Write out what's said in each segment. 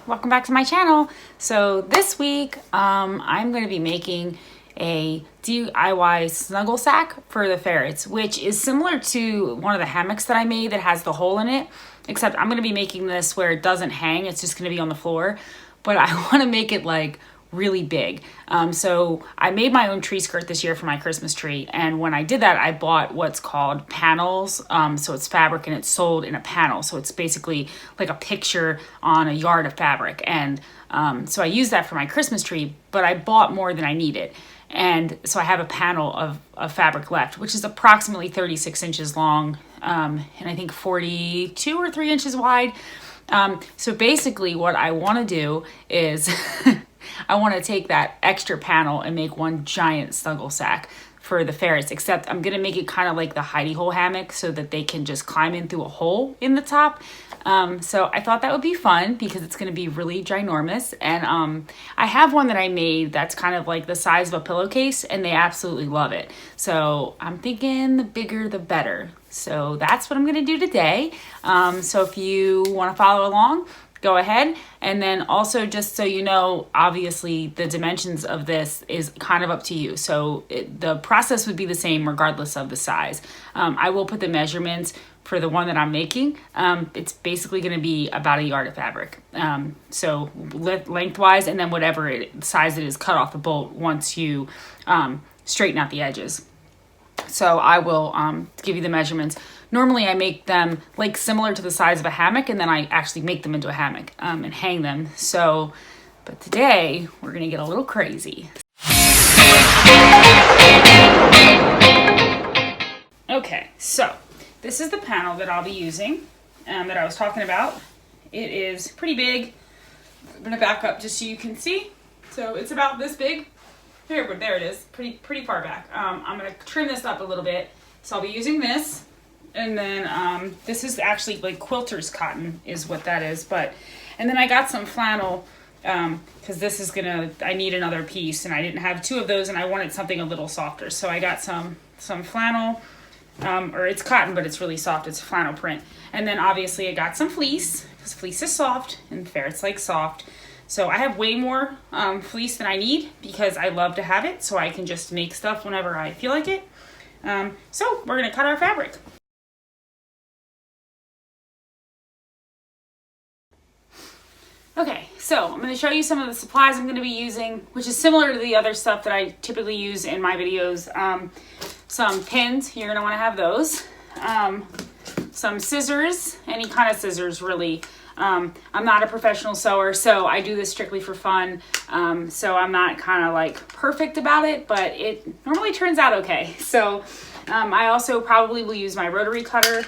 welcome back to my channel. So this week I'm going to be making a DIY snuggle sack for the ferrets, which is similar to one of the hammocks that I made that has the hole in it, except I'm going to be making this where it doesn't hang, it's just going to be on the floor, but I want to make it like really big. So I made my own tree skirt this year for my Christmas tree, and when I did that I bought what's called panels. So it's fabric and it's sold in a panel, so it's basically like a picture on a yard of fabric, and so I used that for my Christmas tree, but I bought more than I needed, and so I have a panel of fabric left, which is approximately 36 inches long, and I think 42 or 3 inches wide. So basically what I want to do is I want to take that extra panel and make one giant snuggle sack for the ferrets, except I'm going to make it kind of like the hidey hole hammock so that they can just climb in through a hole in the top. So I thought that would be fun because it's going to be really ginormous. And I have one that I made that's kind of like the size of a pillowcase, and they absolutely love it. So I'm thinking the bigger the better. So that's what I'm going to do today. So if you want to follow along, go ahead. And then also, just so you know, obviously the dimensions of this is kind of up to you. So the process would be the same regardless of the size. I will put the measurements for the one that I'm making. It's basically going to be about a yard of fabric. So lengthwise, and then whatever size it is, cut off the bolt once you straighten out the edges. So I will give you the measurements. Normally I make them like similar to the size of a hammock, and then I actually make them into a hammock and hang them. So, but today we're gonna get a little crazy. Okay, so this is the panel that I'll be using that I was talking about. It is pretty big. I'm gonna back up just so you can see. So it's about this big. There it is, pretty far back. I'm gonna trim this up a little bit. So I'll be using this, and then this is actually like quilter's cotton is what that is. And then I got some flannel because this is I need another piece, and I didn't have two of those, and I wanted something a little softer. So I got some flannel, or it's cotton, but it's really soft. It's flannel print. And then obviously I got some fleece because fleece is soft, and ferrets like soft. So I have way more fleece than I need because I love to have it, so I can just make stuff whenever I feel like it. So we're gonna cut our fabric. Okay, so I'm gonna show you some of the supplies I'm gonna be using, which is similar to the other stuff that I typically use in my videos. Some pins, you're gonna wanna have those. Some scissors, any kind of scissors really. I'm not a professional sewer, so I do this strictly for fun. So I'm not kind of like perfect about it, but it normally turns out okay. So I also probably will use my rotary cutter,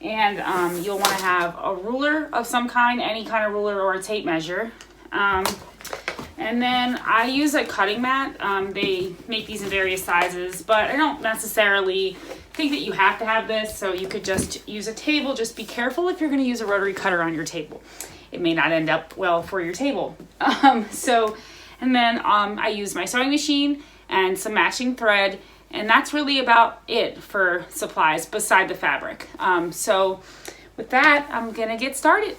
and you'll want to have a ruler of some kind, any kind of ruler or a tape measure. And then I use a cutting mat. They make these in various sizes, but I don't necessarily think that you have to have this, so you could just use a table. Just be careful if you're going to use a rotary cutter on your table. It may not end up well for your table. And then I use my sewing machine and some matching thread, and that's really about it for supplies beside the fabric. So with that, I'm going to get started.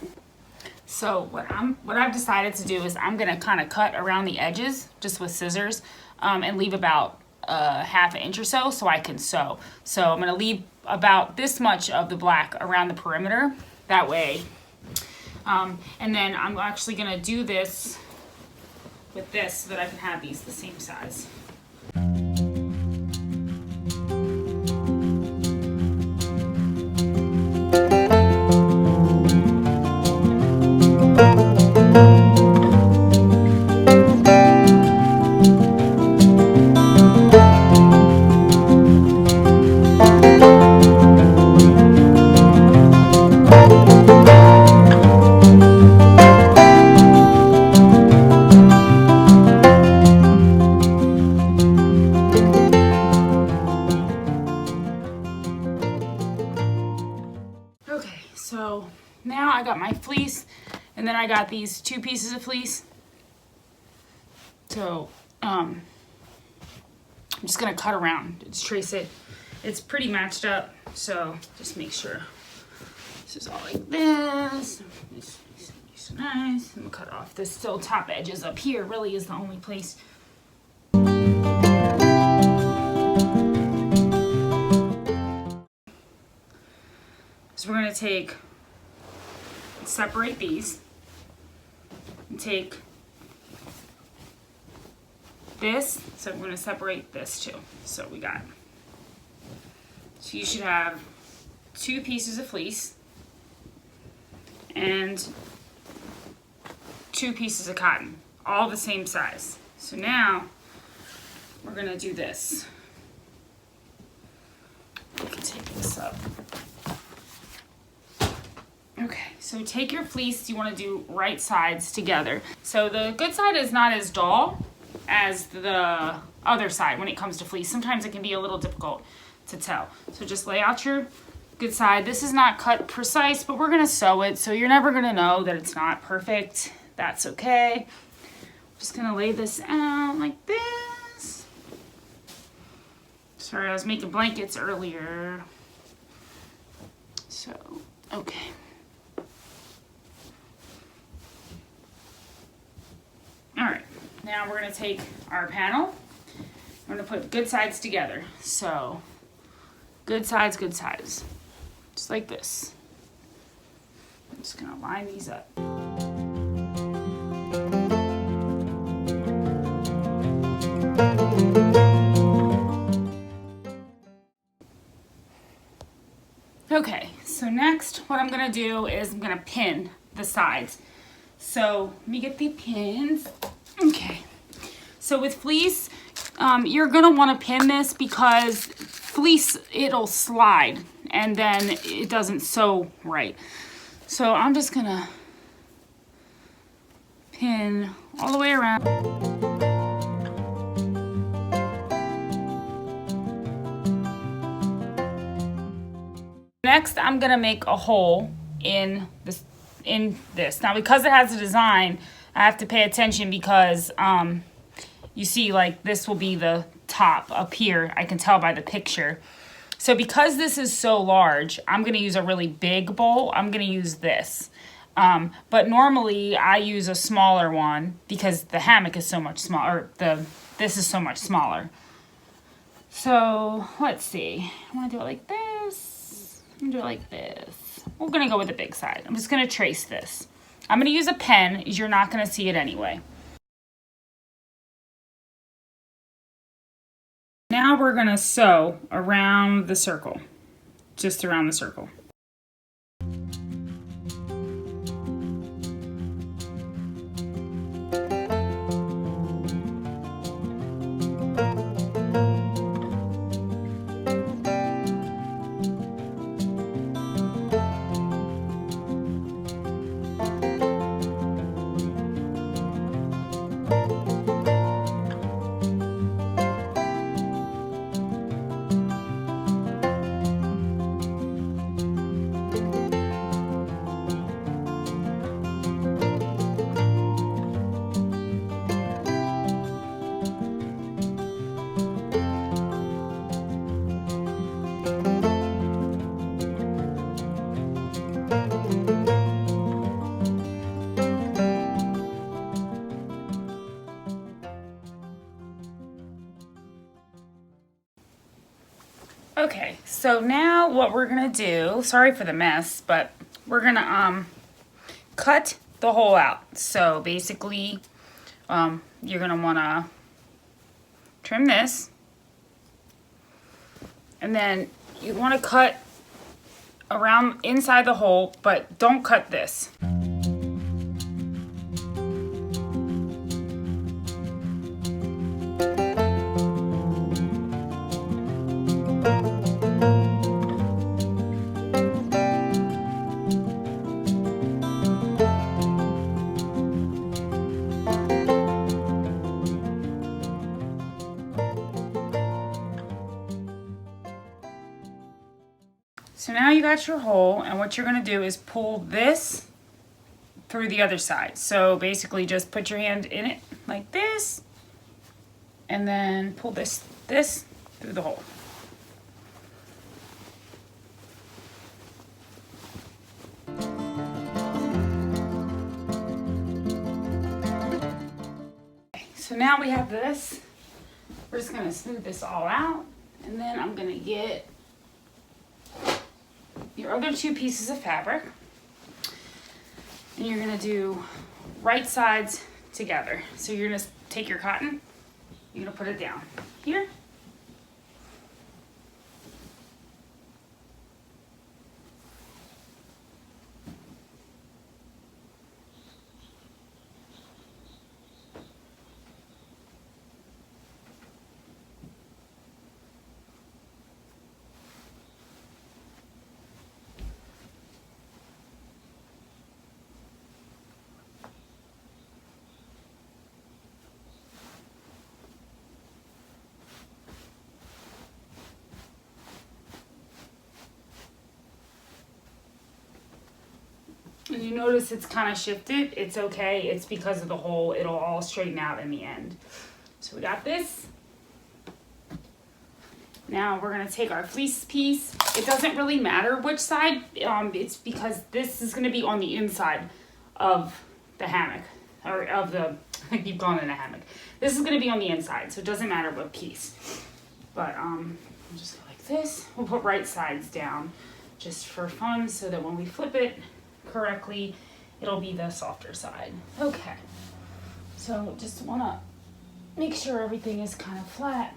So what I've decided to do is I'm gonna kind of cut around the edges just with scissors and leave about half an inch or so I can sew. So I'm gonna leave about this much of the black around the perimeter, that way. And then I'm actually gonna do this with this so that I can have these the same size. So now I got my fleece, and then I got these 2 pieces of fleece. So I'm just gonna cut around, just trace it. It's pretty matched up, so just make sure this is all like this. Nice, nice. I'm gonna cut off this still top edges up here. Really is the only place. So we're gonna separate these and take this. So we're gonna separate this too. So so you should have 2 pieces of fleece and 2 pieces of cotton, all the same size. So now we're gonna do this. We can take this up. Okay, so take your fleece, you want to do right sides together. So the good side is not as dull as the other side when it comes to fleece. Sometimes it can be a little difficult to tell. So just lay out your good side. This is not cut precise, but we're gonna sew it, so you're never gonna know that it's not perfect. That's okay. Just gonna lay this out like this. Sorry, I was making blankets earlier. So, okay. All right, now we're gonna take our panel. We're gonna put good sides together. So, good sides, just like this. I'm just gonna line these up. Okay, so next what I'm gonna do is I'm gonna pin the sides. So let me get the pins. Okay, so with fleece, you're gonna wanna pin this because fleece, it'll slide and then it doesn't sew right. So I'm just gonna pin all the way around. Next, I'm gonna make a hole in this. Now, because it has a design, I have to pay attention because you see, like, this will be the top up here. I can tell by the picture. So because this is so large, I'm gonna use a really big bowl. I'm gonna use this. But normally I use a smaller one because the hammock is so much smaller, this is so much smaller. So let's see, I wanna do it like this. I'm gonna do it like this. We're gonna go with the big side. I'm just gonna trace this. I'm gonna use a pen, as you're not gonna see it anyway. Now we're gonna sew around the circle, just around the circle. Okay, so now what we're gonna do, sorry for the mess, but we're gonna cut the hole out. So basically, you're gonna wanna trim this, and then you wanna cut around inside the hole, but don't cut this. So now you got your hole, and what you're gonna do is pull this through the other side. So basically just put your hand in it like this, and then pull this through the hole. So now we have this. We're just gonna smooth this all out, and then I'm gonna get your other 2 pieces of fabric, and you're gonna do right sides together. So you're gonna take your cotton, you're gonna put it down here. And you notice it's kind of shifted. It's okay. It's because of the hole. It'll all straighten out in the end. So we got this. Now we're going to take our fleece piece. It doesn't really matter which side. It's because this is going to be on the inside of the hammock. Or of the, I keep calling it a hammock. This is going to be on the inside, so it doesn't matter what piece. But we'll just go like this. We'll put right sides down just for fun so that when we flip it correctly, it'll be the softer side. Okay, so just want to make sure everything is kind of flat.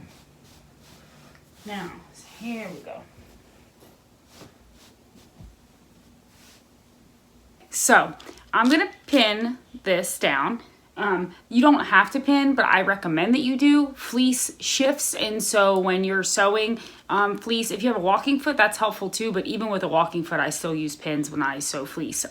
Now, so here we go. So I'm gonna pin this down. You don't have to pin, but I recommend that you do. Fleece shifts, and so when you're sewing fleece, if you have a walking foot, that's helpful too, but even with a walking foot, I still use pins when I sew fleece.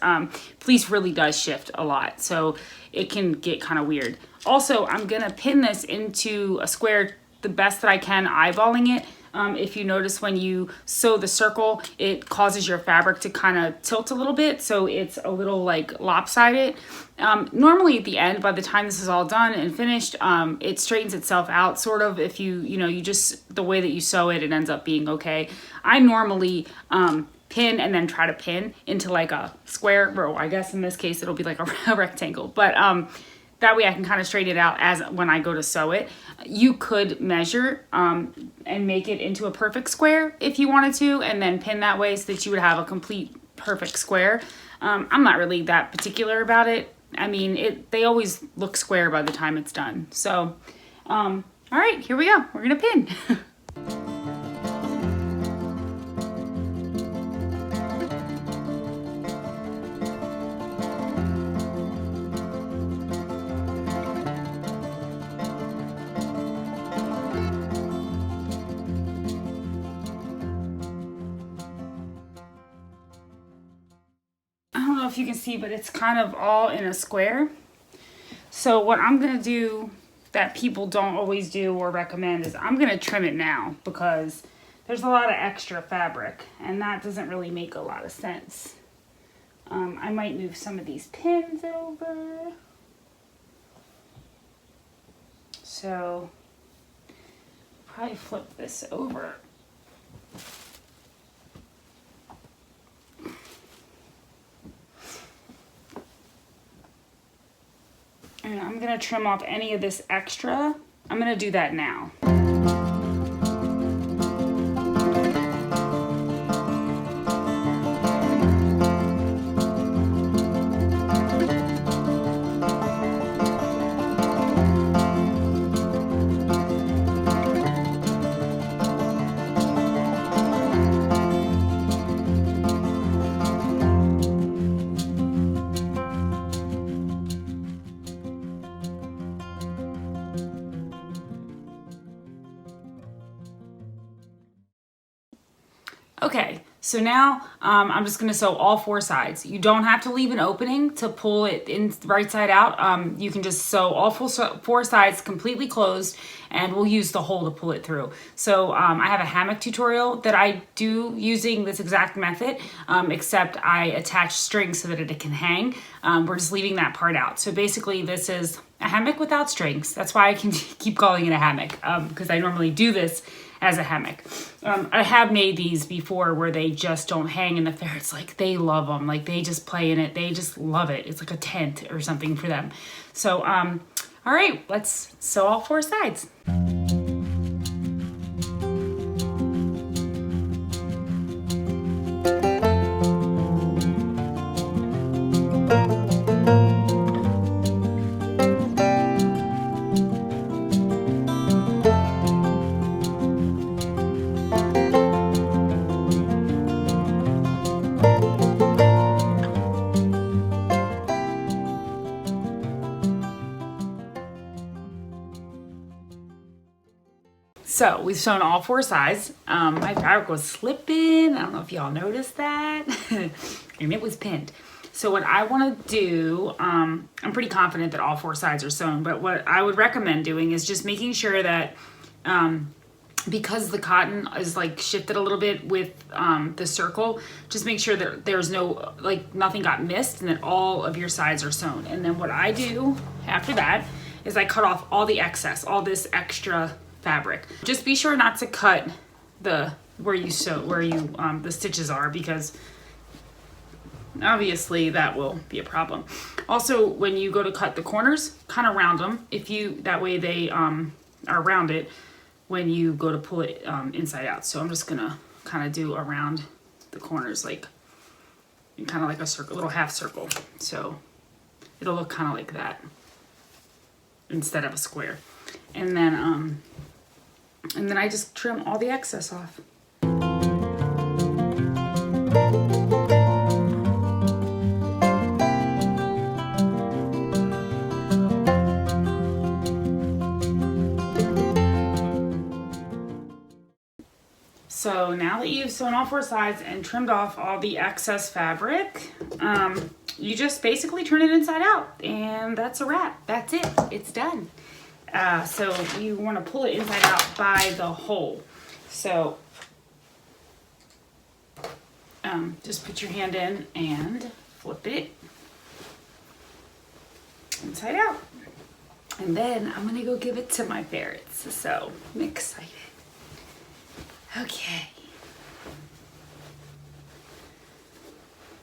Fleece really does shift a lot, so it can get kind of weird. Also, I'm gonna pin this into a square the best that I can, eyeballing it. If you notice when you sew the circle, it causes your fabric to kind of tilt a little bit, so it's a little like lopsided. Normally at the end, by the time this is all done and finished, it straightens itself out sort of. If you just, the way that you sew it, it ends up being okay. I normally pin and then try to pin into like a square, or I guess in this case it'll be like a rectangle, but that way I can kind of straighten it out as when I go to sew it. You could measure and make it into a perfect square if you wanted to, and then pin that way so that you would have a complete perfect square. I'm not really that particular about it. I mean, they always look square by the time it's done. So, all right, here we go. We're gonna pin. If you can see, but it's kind of all in a square. So what I'm gonna do that people don't always do or recommend is I'm gonna trim it now, because there's a lot of extra fabric and that doesn't really make a lot of sense. I might move some of these pins over. So probably flip this over. And I'm gonna trim off any of this extra. I'm gonna do that now. Okay, so now I'm just gonna sew all 4 sides. You don't have to leave an opening to pull it in right side out. You can just sew all 4 sides completely closed, and we'll use the hole to pull it through. So I have a hammock tutorial that I do using this exact method, except I attach strings so that it can hang. We're just leaving that part out. So basically this is a hammock without strings. That's why I can keep calling it a hammock, because I normally do this as a hammock. I have made these before where they just don't hang, and the ferrets, like, they love them. Like, they just play in it. They just love it. It's like a tent or something for them. So, all All right, let's sew all 4 sides. So we've sewn all 4 sides. My fabric was slipping. I don't know if y'all noticed that. And it was pinned. So what I want to do, I'm pretty confident that all 4 sides are sewn, but what I would recommend doing is just making sure that because the cotton is like shifted a little bit with the circle, just make sure that there's no, like nothing got missed and that all of your sides are sewn. And then what I do after that is I cut off all the excess, all this extra fabric. Just be sure not to cut the the stitches are, because obviously that will be a problem. Also, when you go to cut the corners, kind of round them, that way they are rounded when you go to pull it inside out. So I'm just gonna kind of do around the corners, like kind of like a circle, little half circle, so it'll look kind of like that instead of a square. And then I just trim all the excess off. So now that you've sewn all 4 sides and trimmed off all the excess fabric, you just basically turn it inside out, and that's a wrap. That's it. It's done. So you want to pull it inside out by the hole. So just put your hand in and flip it inside out. And then I'm going to go give it to my ferrets. So I'm excited. Okay.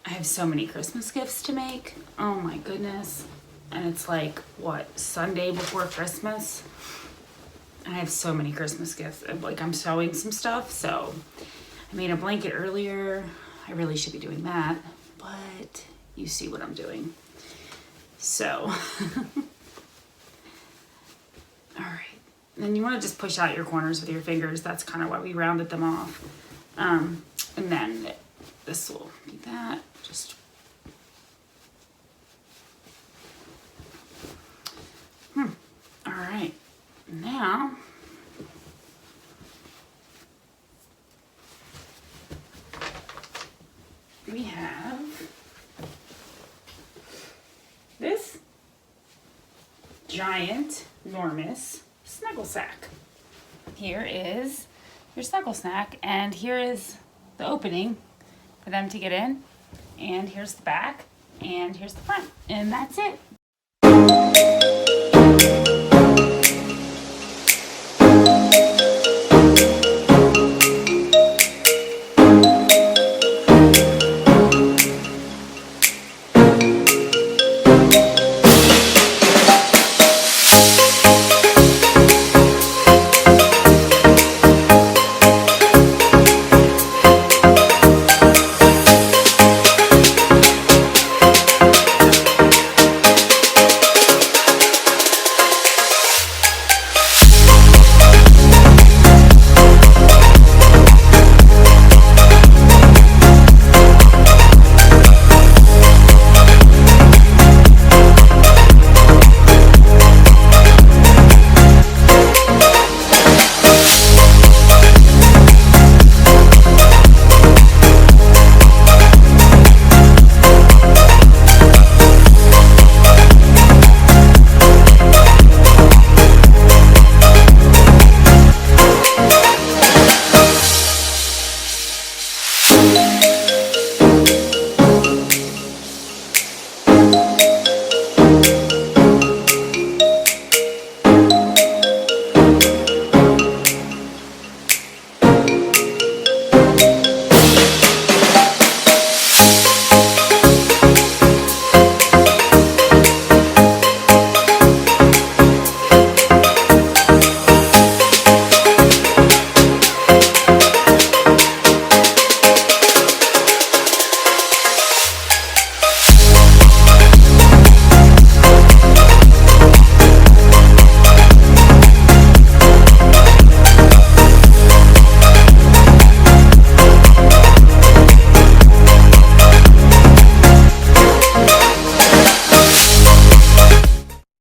I have so many Christmas gifts to make. Oh my goodness. And it's like, what, Sunday before Christmas? I have so many Christmas gifts. Like, I'm sewing some stuff, so I made a blanket earlier. I really should be doing that, but you see what I'm doing. So, all right. Then you want to just push out your corners with your fingers. That's kind of why we rounded them off. And then this will be that. Just all right, now we have this giant, enormous snuggle sack. Here is your snuggle sack, and here is the opening for them to get in, and here's the back, and here's the front, and that's it.